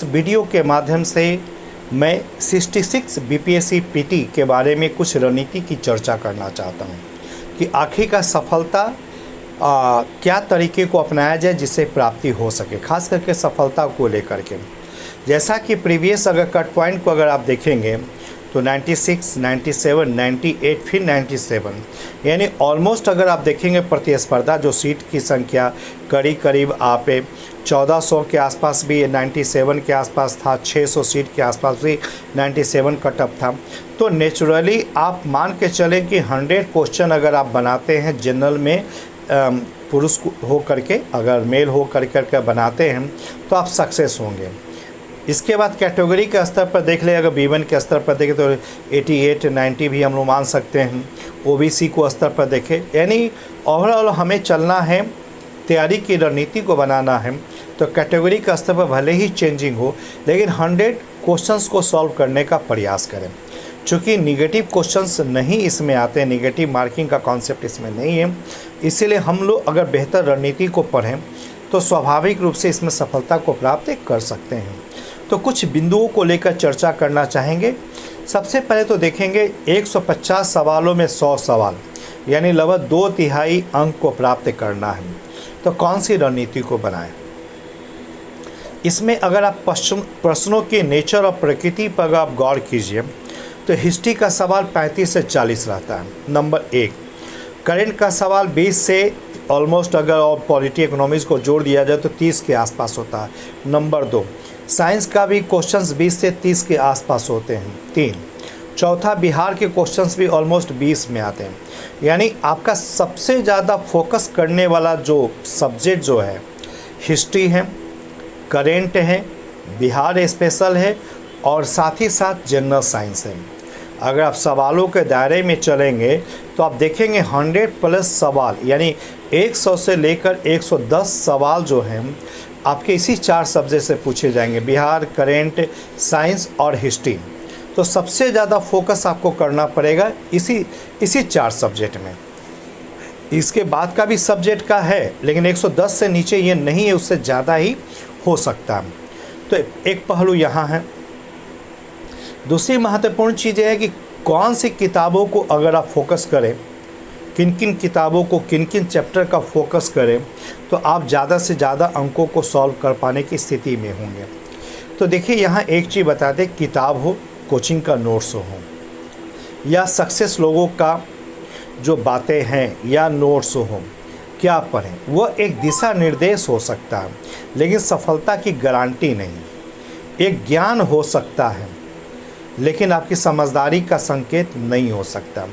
Video के माध्यम से मैं 66 बीपीएससी पीटी के बारे में कुछ रणनीति की चर्चा करना चाहता हूं कि आखिरकार सफलता क्या तरीके को अपनाया जाए जिससे प्राप्ति हो सके, खास करके सफलता को लेकर के। जैसा कि प्रीवियस अगर कट पॉइंट को अगर आप देखेंगे तो 96, 97, 98 फिर 97, यानी ऑलमोस्ट अगर आप देखेंगे प्रतिस्पर्धा जो सीट की संख्या करीब आप 1400 के आसपास भी 97 के आसपास था, 600 सीट के आसपास भी 97 कटअप था। तो नेचुरली आप मान के चलें कि 100 क्वेश्चन अगर आप बनाते हैं जनरल में पुरुष हो करके, अगर मेल हो करके बनाते हैं तो आप सक्सेस होंगे। इसके बाद कैटेगरी के स्तर पर देख ले, अगर B1 के स्तर पर देखें तो 88, 90 भी हम लोग मान सकते हैं। OBC को स्तर पर देखें, यानी ओवरऑल हमें चलना है, तैयारी की रणनीति को बनाना है। तो कैटेगरी का स्तर पर भले ही चेंजिंग हो, लेकिन 100 क्वेश्चंस को सॉल्व करने का प्रयास करें। चूँकि निगेटिव क्वेश्चंस नहीं इसमें आते हैं, निगेटिव मार्किंग का कॉन्सेप्ट इसमें नहीं है, इसीलिए हम लोग अगर बेहतर रणनीति को पढ़ें तो स्वाभाविक रूप से इसमें सफलता को प्राप्त कर सकते हैं। तो कुछ बिंदुओं को लेकर चर्चा करना चाहेंगे। सबसे पहले तो देखेंगे 150 सवालों में 100 सवाल, यानी लगभग 2/3 अंक को प्राप्त करना है। तो कौन सी रणनीति को बनाएं? इसमें अगर आप प्रश्नों के नेचर और प्रकृति पर अगर आप गौर कीजिए तो हिस्ट्री का सवाल 35 से 40 रहता है, नंबर 1। करेंट का सवाल 20 से ऑलमोस्ट, अगर और पॉलिटी इकोनॉमिक्स को जोड़ दिया जाए तो 30 के आसपास होता है, नंबर 2। साइंस का भी क्वेश्चंस 20 से 30 के आसपास होते हैं, 3। चौथा, बिहार के क्वेश्चंस भी ऑलमोस्ट 20 में आते हैं। यानी आपका सबसे ज़्यादा फोकस करने वाला जो सब्जेक्ट जो है हिस्ट्री है, करेंट है, बिहार स्पेशल है और साथ ही साथ जनरल साइंस है। अगर आप सवालों के दायरे में चलेंगे तो आप देखेंगे 100+ सवाल, यानी 100 से लेकर 110 सवाल जो हैं आपके इसी 4 सब्जेक्ट से पूछे जाएंगे, बिहार, करेंट, साइंस और हिस्ट्री। तो सबसे ज़्यादा फोकस आपको करना पड़ेगा इसी 4 सब्जेक्ट में। इसके बाद का भी सब्जेक्ट का है, लेकिन 110 से नीचे ये नहीं है, उससे ज़्यादा ही हो सकता है। तो एक पहलू यहाँ है। दूसरी महत्वपूर्ण चीज़ है कि कौन सी किताबों को अगर आप फोकस करें, किन किन किताबों को, किन किन चैप्टर का फोकस करें, तो आप ज़्यादा से ज़्यादा अंकों को सॉल्व कर पाने की स्थिति में होंगे। तो देखिए यहाँ एक चीज़ बता दें, किताब हो, कोचिंग का नोट्स हो, या सक्सेस लोगों का जो बातें हैं या नोट्स हो, क्या पढ़ें, वह एक दिशा निर्देश हो सकता है, लेकिन सफलता की गारंटी नहीं। एक ज्ञान हो सकता है, लेकिन आपकी समझदारी का संकेत नहीं हो सकता।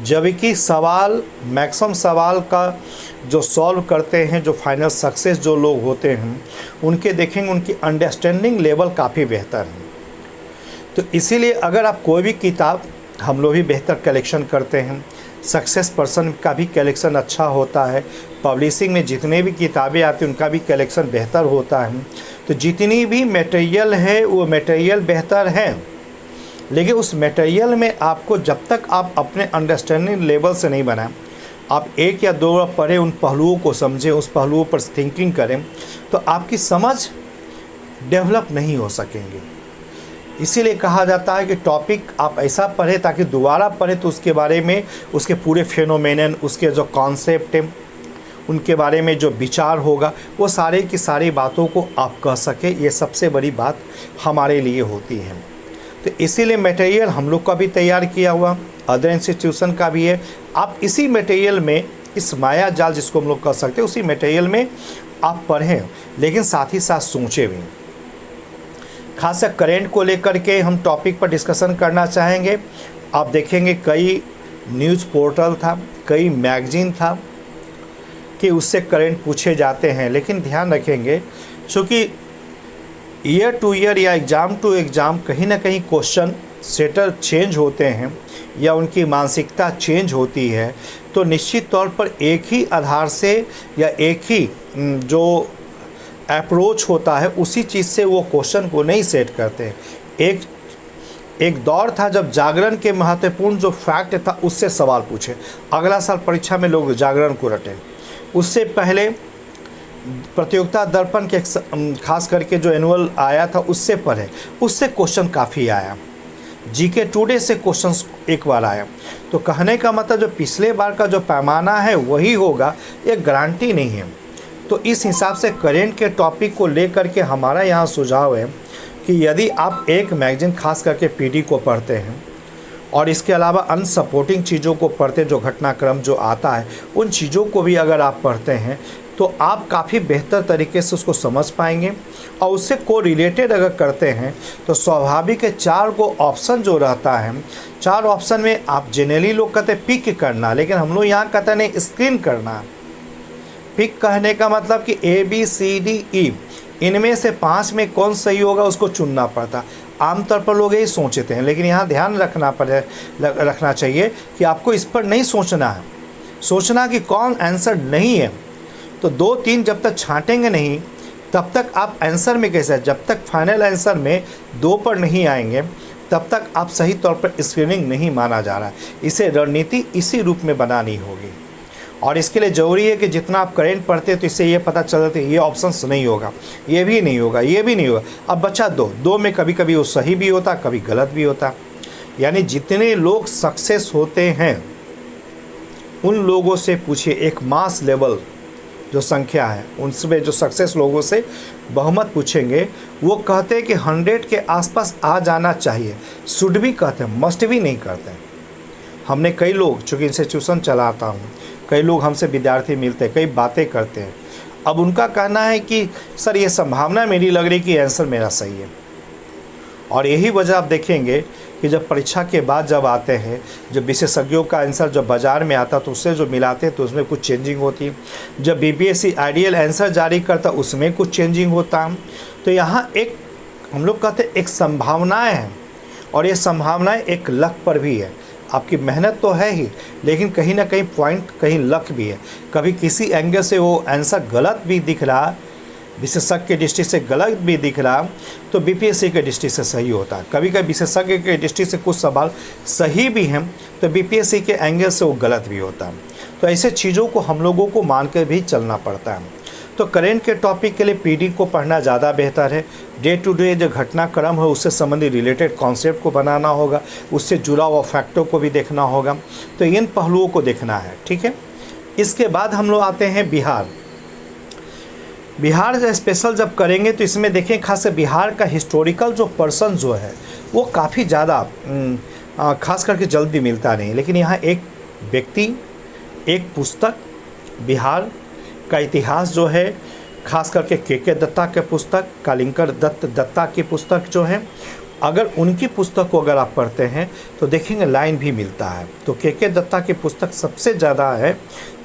जबकि सवाल, मैक्सिमम सवाल का जो सॉल्व करते हैं, जो फाइनल सक्सेस जो लोग होते हैं, उनके देखेंगे उनकी अंडरस्टैंडिंग लेवल काफ़ी बेहतर है। तो इसीलिए अगर आप कोई भी किताब, हम लोग भी बेहतर कलेक्शन करते हैं, सक्सेस पर्सन का भी कलेक्शन अच्छा होता है, पब्लिशिंग में जितने भी किताबें आती हैं उनका भी कलेक्शन बेहतर होता है। तो जितनी भी मटेरियल है वो मटेरियल बेहतर है, लेकिन उस मटेरियल में आपको जब तक आप अपने अंडरस्टैंडिंग लेवल से नहीं बनाएं, आप 1 या 2 बार पढ़ें, उन पहलुओं को समझें, उस पहलुओं पर थिंकिंग करें, तो आपकी समझ डेवलप नहीं हो सकेंगी। इसीलिए कहा जाता है कि टॉपिक आप ऐसा पढ़ें ताकि दोबारा पढ़ें तो उसके बारे में, उसके पूरे फेनोमेनन, उसके जो कॉन्सेप्ट हैं, उनके बारे में जो विचार होगा, वो सारे की सारी बातों को आप कह सकें। ये सबसे बड़ी बात हमारे लिए होती है। तो इसीलिए मटेरियल हम लोग का भी तैयार किया हुआ, अदर इंस्टीट्यूशन का भी है। आप इसी मटेरियल में, इस माया जाल जिसको हम लोग कह सकते हैं, उसी मटेरियल में आप पढ़ें, लेकिन साथ ही साथ सोचें भी। खासकर करेंट को लेकर के हम टॉपिक पर डिस्कशन करना चाहेंगे। आप देखेंगे कई न्यूज़ पोर्टल था, कई मैगजीन था कि उससे करेंट पूछे जाते हैं, लेकिन ध्यान रखेंगे चूँकि ईयर टू ईयर या एग्ज़ाम टू एग्ज़ाम कहीं ना कहीं क्वेश्चन सेटर चेंज होते हैं या उनकी मानसिकता चेंज होती है, तो निश्चित तौर पर एक ही आधार से या एक ही जो अप्रोच होता है उसी चीज़ से वो क्वेश्चन को नहीं सेट करते हैं। एक दौर था जब जागरण के महत्वपूर्ण जो फैक्ट था उससे सवाल पूछे, अगला साल परीक्षा में लोग जागरण को रटे। उससे पहले प्रतियोगिता दर्पण के खास करके जो एनुअल आया था उससे पढ़े, उससे क्वेश्चन काफ़ी आया। जीके टुडे से क्वेश्चंस एक बार आया। तो कहने का मतलब जो पिछले बार का जो पैमाना है वही होगा, ये गारंटी नहीं है। तो इस हिसाब से करेंट के टॉपिक को लेकर के हमारा यहाँ सुझाव है कि यदि आप एक मैगजीन खास करके पीडी को पढ़ते हैं और इसके अलावा अन्य सपोर्टिंग चीज़ों को पढ़ते, जो घटनाक्रम जो आता है उन चीज़ों को भी अगर आप पढ़ते हैं तो आप काफ़ी बेहतर तरीके से उसको समझ पाएंगे। और उससे को रिलेटेड अगर करते हैं तो स्वाभाविक है 4 को ऑप्शन जो रहता है, 4 ऑप्शन में आप जनरली लोग कहते हैं पिक करना, लेकिन हम लोग यहाँ कहते हैं स्क्रीन करना। पिक कहने का मतलब कि ABCDE इनमें से 5 में कौन सही होगा उसको चुनना पड़ता। आमतौर पर लोग यही सोचते हैं, लेकिन यहाँ ध्यान रखना चाहिए कि आपको इस पर नहीं सोचना है, सोचना कि कौन आंसर नहीं है। तो 2-3 जब तक छांटेंगे नहीं तब तक आप आंसर में कैसे, जब तक फाइनल आंसर में 2 पर नहीं आएंगे तब तक आप सही तौर पर स्क्रीनिंग नहीं माना जा रहा है। इसे रणनीति इसी रूप में बनानी होगी। और इसके लिए ज़रूरी है कि जितना आप करेंट पढ़ते तो इससे ये पता चल जाता है ये ऑप्शंस नहीं होगा, ये भी नहीं होगा, ये भी नहीं होगा। अब बचा 2 में कभी कभी वो सही भी होता, कभी गलत भी होता। यानी जितने लोग सक्सेस होते हैं उन लोगों से पूछिए, एक मास लेवल जो संख्या है उनसे जो सक्सेस लोगों से बहुमत पूछेंगे, वो कहते हैं कि 100 के आसपास आ जाना चाहिए। शुड भी कहते हैं, मस्ट भी नहीं करते हैं। हमने कई लोग, चूँकि इंस्टीट्यूशन चलाता हूँ, कई लोग हमसे विद्यार्थी मिलते हैं, कई बातें करते हैं। अब उनका कहना है कि सर ये संभावना मेरी लग रही कि आंसर मेरा सही है। और यही वजह आप देखेंगे कि जब परीक्षा के बाद जब आते हैं, जब विशेषज्ञों का आंसर जब बाज़ार में आता तो उससे जो मिलाते हैं तो उसमें कुछ चेंजिंग होती है। जब BPSC आइडियल आंसर जारी करता उसमें कुछ चेंजिंग होता है। तो यहाँ एक हम लोग कहते हैं एक संभावनाएँ हैं, और ये संभावनाएँ एक लक पर भी है। आपकी मेहनत तो है ही, लेकिन कहीं ना कहीं पॉइंट कहीं लक भी है। कभी किसी एंगल से वो आंसर गलत भी दिख रहा, विशेषज्ञ के दृष्टि से गलत भी दिख रहा, तो BPSC के दृष्टि से सही होता है। कभी कभी विशेषज्ञ के दृष्टि से कुछ सवाल सही भी हैं तो BPSC के एंगल से वो गलत भी होता है। तो ऐसे चीज़ों को हम लोगों को मान कर भी चलना पड़ता है। तो करेंट के टॉपिक के लिए पीडी को पढ़ना ज़्यादा बेहतर है। डे टू डे जो घटनाक्रम है उससे संबंधित रिलेटेड कॉन्सेप्ट को बनाना होगा, उससे जुड़ा हुआ फैक्टों को भी देखना होगा। तो इन पहलुओं को देखना है, ठीक है। इसके बाद हम लोग आते हैं बिहार स्पेशल जब करेंगे तो इसमें देखें खास से बिहार का हिस्टोरिकल जो पर्सन जो है वो काफ़ी ज़्यादा खास करके जल्दी मिलता नहीं। लेकिन यहाँ एक व्यक्ति, एक पुस्तक, बिहार का इतिहास जो है, खास करके के दत्ता के पुस्तक, कालिंकर दत्ता की पुस्तक जो है, अगर उनकी पुस्तक को अगर आप पढ़ते हैं तो देखेंगे लाइन भी मिलता है। तो के दत्ता की पुस्तक सबसे ज़्यादा है।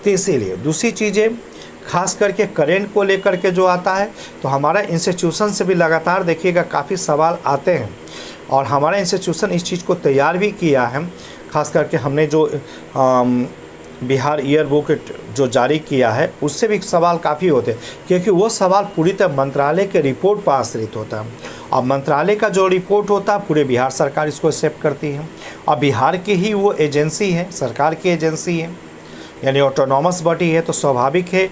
तो इसीलिए दूसरी चीज़ें खास करके करेंट को लेकर के जो आता है तो हमारा इंस्टीट्यूशन से भी लगातार देखिएगा काफ़ी सवाल आते हैं, और हमारा इंस्टीट्यूशन इस चीज़ को तैयार भी किया है। खास करके हमने जो बिहार ईयर बुक जो जारी किया है उससे भी सवाल काफ़ी होते हैं, क्योंकि वो सवाल पूरी तरह मंत्रालय के रिपोर्ट पर आश्रित होता है। और मंत्रालय का जो रिपोर्ट होता है पूरे बिहार सरकार इसको एक्सेप्ट करती है, और बिहार की ही वो एजेंसी है, सरकार की एजेंसी है, यानी ऑटोनॉमस बॉडी है। तो स्वाभाविक है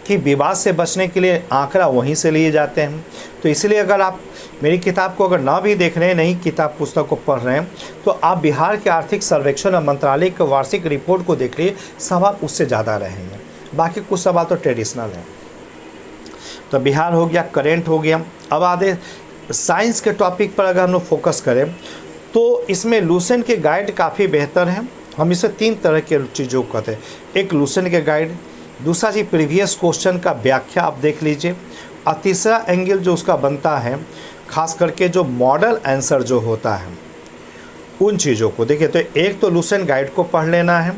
कि विवाद से बचने के लिए आंकड़ा वहीं से लिए जाते हैं। तो इसलिए अगर आप मेरी किताब को अगर ना भी देख रहे हैं, नहीं किताब पुस्तक को पढ़ रहे हैं, तो आप बिहार के आर्थिक सर्वेक्षण और मंत्रालय के वार्षिक रिपोर्ट को देख लीजिए, सवाल उससे ज़्यादा रहेंगे। बाकी कुछ सवाल तो ट्रेडिशनल हैं। तो बिहार हो गया, करेंट हो गया। अब आधे साइंस के टॉपिक पर अगर हम लोग फोकस करें तो इसमें लूसेंट के गाइड काफ़ी बेहतर हैं। हम इसे 3 तरह के चीज़ों को कहते हैं। एक लूसेंट के गाइड, दूसरा जी प्रीवियस क्वेश्चन का व्याख्या आप देख लीजिए, और तीसरा एंगल जो उसका बनता है खास करके जो मॉडल आंसर जो होता है उन चीज़ों को देखिए। तो एक तो लूसेंट गाइड को पढ़ लेना है,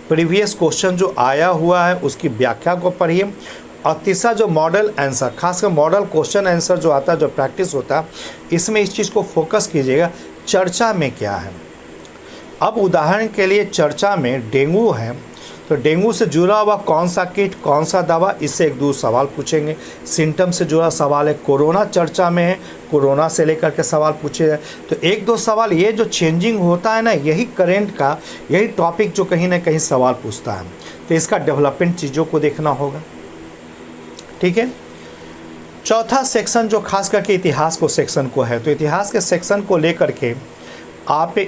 प्रीवियस क्वेश्चन जो आया हुआ है उसकी व्याख्या को पढ़िए, और तीसरा जो मॉडल आंसर, खासकर मॉडल क्वेश्चन आंसर जो आता है, जो प्रैक्टिस होता है, इसमें इस चीज़ को फोकस कीजिएगा चर्चा में क्या है। अब उदाहरण के लिए चर्चा में डेंगू है, तो डेंगू से जुड़ा हुआ कौन सा किट, कौन सा दवा, इससे 1-2 सवाल पूछेंगे। सिम्टम से जुड़ा सवाल है, कोरोना चर्चा में है, कोरोना से लेकर के सवाल पूछे जाए। तो 1-2 सवाल ये जो चेंजिंग होता है ना, यही करेंट का यही टॉपिक जो कहीं ना कहीं सवाल पूछता है। तो इसका डेवलपमेंट चीज़ों को देखना होगा। ठीक है। चौथा सेक्शन जो खास करके इतिहास को सेक्शन को है, तो इतिहास के सेक्शन को लेकर के आप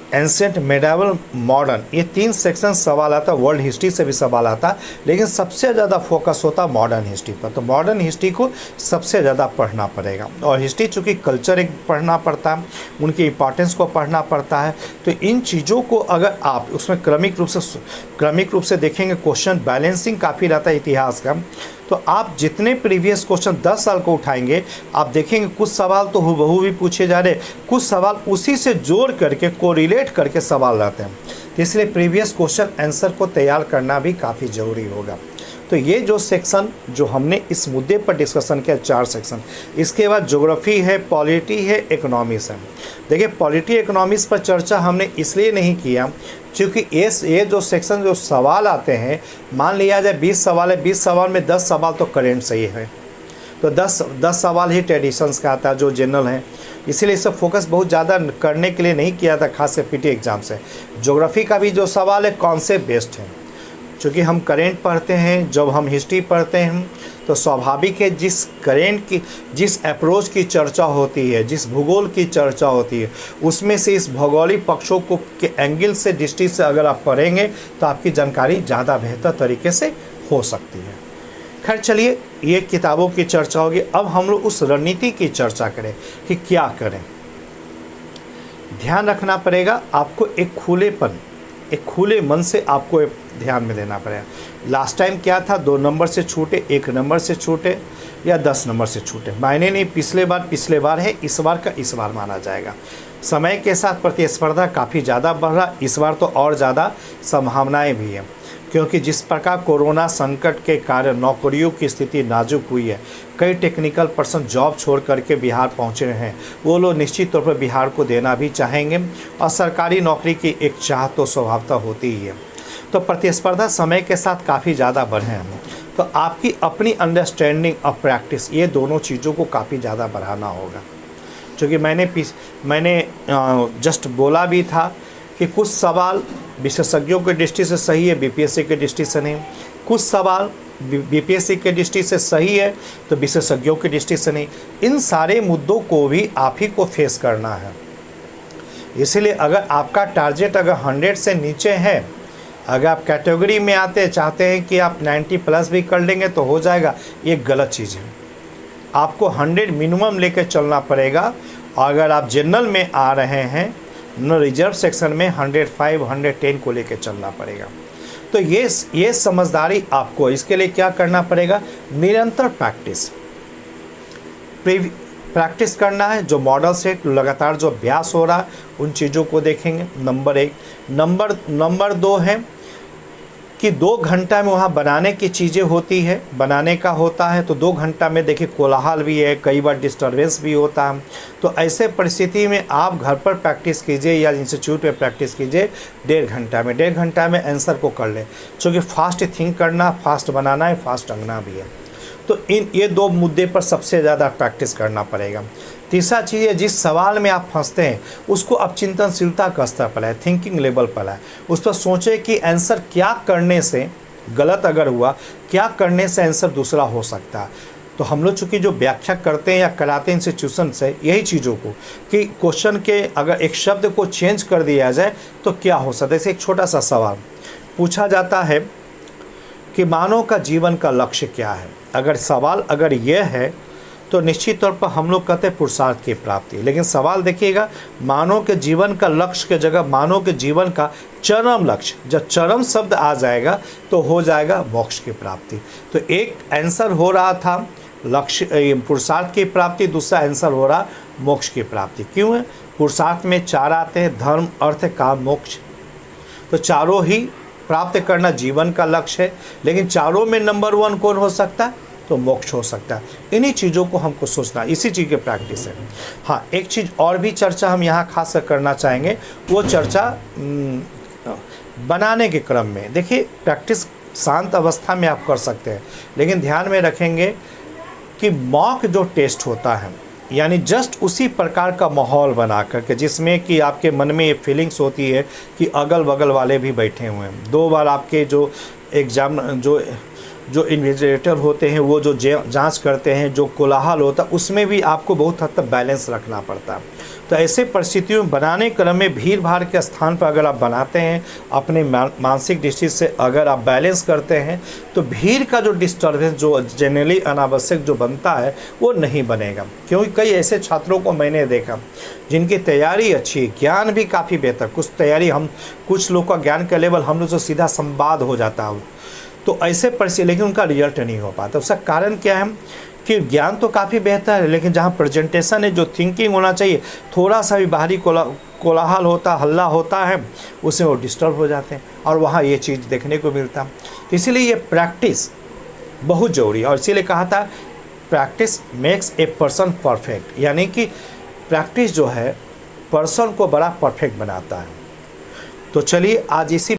एंसेंट, मेडावल, मॉडर्न, ये 3 सेक्शन सवाल आता। वर्ल्ड हिस्ट्री से भी सवाल आता, लेकिन सबसे ज़्यादा फोकस होता मॉडर्न हिस्ट्री पर। तो मॉडर्न हिस्ट्री को सबसे ज़्यादा पढ़ना पड़ेगा। और हिस्ट्री चूँकि कल्चर एक पढ़ना पड़ता है, उनकी इंपॉर्टेंस को पढ़ना पड़ता है। तो इन चीज़ों को अगर आप उसमें क्रमिक रूप से देखेंगे, क्वेश्चन बैलेंसिंग काफ़ी रहता है इतिहास का। तो आप जितने प्रीवियस क्वेश्चन 10 साल को उठाएंगे, आप देखेंगे कुछ सवाल तो हूबहू भी पूछे जा रहे, कुछ सवाल उसी से जोड़ करके कोरिलेट करके सवाल रहते हैं। तो इसलिए प्रीवियस क्वेश्चन आंसर को तैयार करना भी काफ़ी ज़रूरी होगा। तो ये जो सेक्शन जो हमने इस मुद्दे पर डिस्कशन किया, 4 सेक्शन। इसके बाद ज्योग्राफी है, पॉलिटी है, इकोनॉमिक्स है। देखिए पॉलिटी इकोनॉमिक्स पर चर्चा हमने इसलिए नहीं किया क्योंकि ये जो सेक्शन जो सवाल आते हैं, मान लिया जाए 20 सवाल है, 20 सवाल में 10 सवाल तो करेंट से ही है, तो 10 सवाल ही ट्रेडिशंस का आता है जो जनरल है। इसीलिए इस पर फोकस बहुत ज़्यादा करने के लिए नहीं किया था, खास कर पीटी एग्ज़ाम से। ज्योग्राफी का भी जो सवाल है कॉन्सेप्ट बेस्ड है, चूँकि हम करेंट पढ़ते हैं, जब हम हिस्ट्री पढ़ते हैं तो स्वाभाविक है जिस अप्रोच की चर्चा होती है, जिस भूगोल की चर्चा होती है, उसमें से इस भौगोलिक पक्षों को के एंगल से, दृष्टि से अगर आप पढ़ेंगे तो आपकी जानकारी ज़्यादा बेहतर तरीके से हो सकती है। खैर चलिए, ये किताबों की चर्चा होगी। अब हम लोग उस रणनीति की चर्चा करें कि क्या करें। ध्यान रखना पड़ेगा आपको, एक खुले मन से आपको ध्यान में देना पड़ेगा। लास्ट टाइम क्या था, 2 नंबर से छूटे, 1 नंबर से छूटे या 10 नंबर से छूटे, मायने नहीं। पिछले बार है, इस बार का इस बार माना जाएगा। समय के साथ प्रतिस्पर्धा काफ़ी ज़्यादा बढ़ रहा, इस बार तो और ज़्यादा संभावनाएं भी हैं, क्योंकि जिस प्रकार कोरोना संकट के कारण नौकरियों की स्थिति नाजुक हुई है, कई टेक्निकल पर्सन जॉब छोड़ करके बिहार पहुंचे हैं, वो लोग निश्चित तौर पर बिहार को देना भी चाहेंगे, और सरकारी नौकरी की एक चाह तो स्वभावतः होती ही है। तो प्रतिस्पर्धा समय के साथ काफ़ी ज़्यादा बढ़े हैं। तो आपकी अपनी अंडरस्टैंडिंग और प्रैक्टिस, ये दोनों चीज़ों को काफ़ी ज़्यादा बढ़ाना होगा। क्योंकि मैंने जस्ट बोला भी था कि कुछ सवाल विशेषज्ञों की दृष्टि से सही है, बीपीएससी की दृष्टि से नहीं। कुछ सवाल बीपीएससी की दृष्टि से सही है तो विशेषज्ञों की दृष्टि से नहीं। इन सारे मुद्दों को भी आप ही को फेस करना है। इसलिए अगर आपका टारगेट अगर 100 से नीचे है, अगर आप कैटेगरी में चाहते हैं कि आप 90 प्लस भी कर लेंगे तो हो जाएगा, ये गलत चीज़ है। आपको 100 मिनिमम लेकर चलना पड़ेगा। अगर आप जनरल में आ रहे हैं, रिजर्व सेक्शन में 105, 110 को लेकर चलना पड़ेगा। तो ये समझदारी आपको, इसके लिए क्या करना पड़ेगा, निरंतर प्रैक्टिस करना है। जो मॉडल से लगातार जो अभ्यास हो रहा है उन चीज़ों को देखेंगे, नंबर 1। नंबर 2 है कि 2 घंटा में वहाँ बनाने की चीज़ें होती है, बनाने का होता है। तो 2 घंटा में देखिए कोलाहल भी है, कई बार डिस्टर्बेंस भी होता है। तो ऐसे परिस्थिति में आप घर पर प्रैक्टिस कीजिए या इंस्टीट्यूट में प्रैक्टिस कीजिए 1.5 घंटा में आंसर को कर लें। क्योंकि फास्ट थिंक करना, फास्ट बनाना है, फास्ट अंगना भी है। तो ये 2 मुद्दे पर सबसे ज़्यादा प्रैक्टिस करना पड़ेगा। तीसरा चीज़ है, जिस सवाल में आप फंसते हैं उसको आप चिंतनशीलता का स्तर पर है, थिंकिंग लेवल पर है। उस पर सोचें कि आंसर क्या करने से, गलत अगर हुआ, क्या करने से आंसर दूसरा हो सकता है। तो हम लोग चूँकि जो व्याख्या करते हैं या कराते हैं इंस्टीट्यूशन से, यही चीज़ों को कि क्वेश्चन के अगर एक शब्द को चेंज कर दिया जाए तो क्या हो सकता है। जैसे एक छोटा सा सवाल पूछा जाता है कि मानव का जीवन का लक्ष्य क्या है। अगर सवाल अगर यह है तो निश्चित तौर पर हम लोग कहते हैं पुरुषार्थ की प्राप्ति। लेकिन सवाल देखिएगा, मानव के जीवन का लक्ष्य के जगह मानव के जीवन का चरम लक्ष्य, जब चरम शब्द आ जाएगा तो हो जाएगा मोक्ष की प्राप्ति। तो एक आंसर हो रहा था लक्ष्य पुरुषार्थ की प्राप्ति, दूसरा आंसर हो रहा मोक्ष की प्राप्ति। क्यों है? पुरुषार्थ में 4 आते हैं, धर्म, अर्थ, काम, मोक्ष। तो चारों ही प्राप्त करना जीवन का लक्ष्य है। लेकिन चारों में नंबर 1 कौन हो सकता है? तो मोक्ष हो सकता है। इन्हीं चीज़ों को हमको सोचना, इसी चीज़ की प्रैक्टिस है। हाँ, एक चीज़ और भी चर्चा हम यहाँ खास कर करना चाहेंगे, वो चर्चा बनाने के क्रम में। देखिए, प्रैक्टिस शांत अवस्था में आप कर सकते हैं, लेकिन ध्यान में रखेंगे कि मॉक जो टेस्ट होता है, यानी जस्ट उसी प्रकार का माहौल बना करके जिसमें कि आपके मन में ये फीलिंग्स होती है कि अगल बगल वाले भी बैठे हुए हैं। 2 बार आपके जो एग्ज़ाम जो जो इन्विजिलेटर होते हैं वो जो जांच करते हैं, जो कोलाहल होता है उसमें भी आपको बहुत हद तक बैलेंस रखना पड़ता है। तो ऐसे परिस्थितियों में बनाने क्रम में भीड़ भाड़ के स्थान पर अगर आप बनाते हैं, अपने मानसिक दृष्टि से अगर आप बैलेंस करते हैं, तो भीड़ का जो डिस्टर्बेंस जो जनरली अनावश्यक जो बनता है वो नहीं बनेगा। क्योंकि कई ऐसे छात्रों को मैंने देखा जिनकी तैयारी अच्छी है, ज्ञान भी काफ़ी बेहतर, कुछ लोग का ज्ञान का लेवल हम लोग से सीधा संवाद हो जाता है, तो ऐसे परिस्थिति लेकिन उनका रिजल्ट नहीं हो पाता। उसका कारण क्या है कि ज्ञान तो काफ़ी बेहतर है, लेकिन जहाँ प्रेजेंटेशन है, जो थिंकिंग होना चाहिए, थोड़ा सा भी बाहरी कोलाहल होता, हल्ला होता है, उसमें वो डिस्टर्ब हो जाते हैं और वहाँ ये चीज़ देखने को मिलता। तो इसीलिए ये प्रैक्टिस बहुत ज़रूरी है और इसीलिए कहा था practice makes a person perfect, यानी कि प्रैक्टिस जो है पर्सन को बड़ा परफेक्ट बनाता है। तो चलिए आज इसी